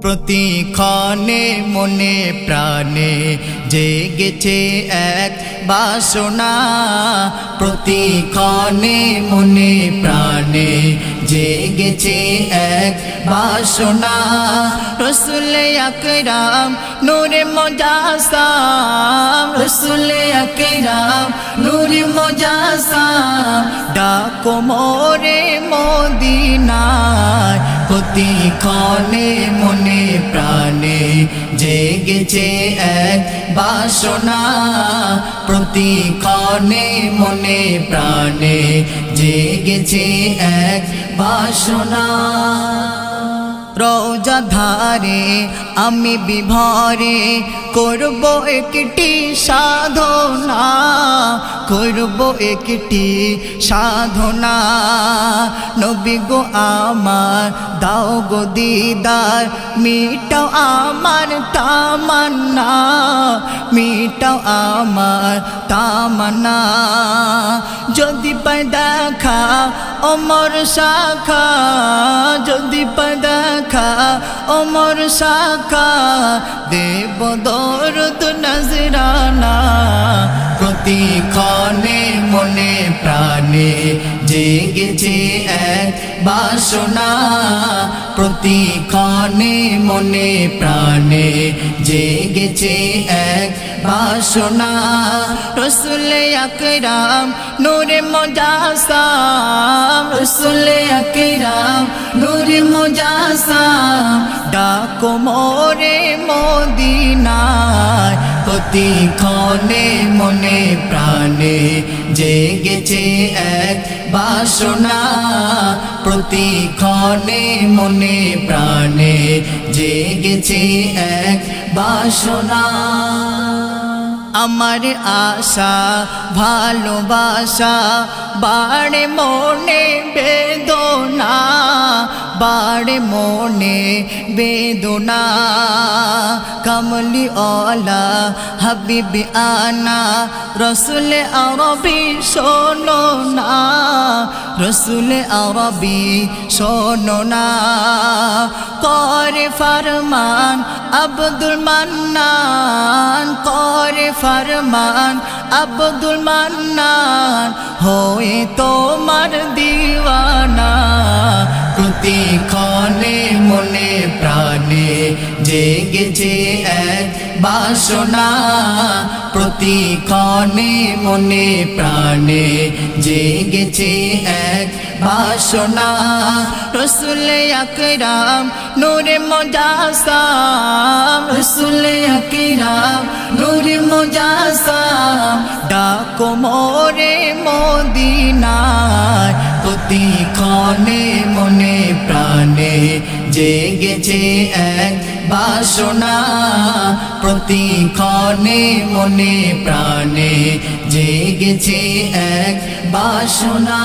প্রতিক্ষণে মনে প্রাণে জেগেছে এক বাসনা, প্রতিক্ষণে মনে প্রাণে জেগেছে এক বাসনা। রসুল আকরাম নূরে মুজাসসাম, রসুল আকরাম নূরে মুজাসসাম, ডাকো মোরে মদিনায়। প্রতিক্ষণে মনে প্রাণে জেগেছে এক বাসনা, প্রতিক্ষণে মনে প্রাণে জেগেছে এক বাসনা। রওজা ধারে আমি বিভরে করব একটি সাধনা, করব একটি সাধনা। নবী গো আমার দাও গো দিদার, মিটাও আমার তামান্না, মিটাও আমার তামান্না। যদি পাই দেখা ওমর শাখা, যদি পাই দেখা ওমর শাখা, দেব দরুদ নজরানা। প্রতিক্ষণে মনে প্রাণে জেগেছে এক বাসনা, প্রতিক্ষণে মনে প্রাণে জেগেছে এক বাসনা। রসুল আকরাম নূরে মুজাসসাম, রসুল আকরাম নূরে মুজাসসাম, ডাকো মোরে মদিনায়। প্রতিক্ষণে মনে প্রাণে জেগেছে এক বাসনা, প্রতিক্ষণে মনে প্রাণে জেগেছে এক বাসনা। আমার আশা ভালোবাসা বাড়ে মনে বেদনা, বাড়ে মনে বেদনা। কমলি ওয়ালা হাবিবি আনা, রসুল আরবি শোনো না, রসুল আরবি শোনো না। করে ফরমান আব্দুল মান্নান, করে ফরমান আব্দুল মান্নান, হয়ে তোমার দিওয়ানা। প্রতিক্ষণে মনে প্রাণে জেগেছে এক বাসনা, প্রতিক্ষণে মনে প্রাণে জেগেছে এক বাসনা। রসুল আকরাম নূরে মুজাসসাম, রসুল আকরাম নূরে মুজাসসাম, ডাকো মোরে মদিনায়। প্রতিক্ষণে মনে প্রাণে জেগেছে এক বাসনা, প্রতিক্ষণে মনে প্রাণে জেগেছে এক বাসনা।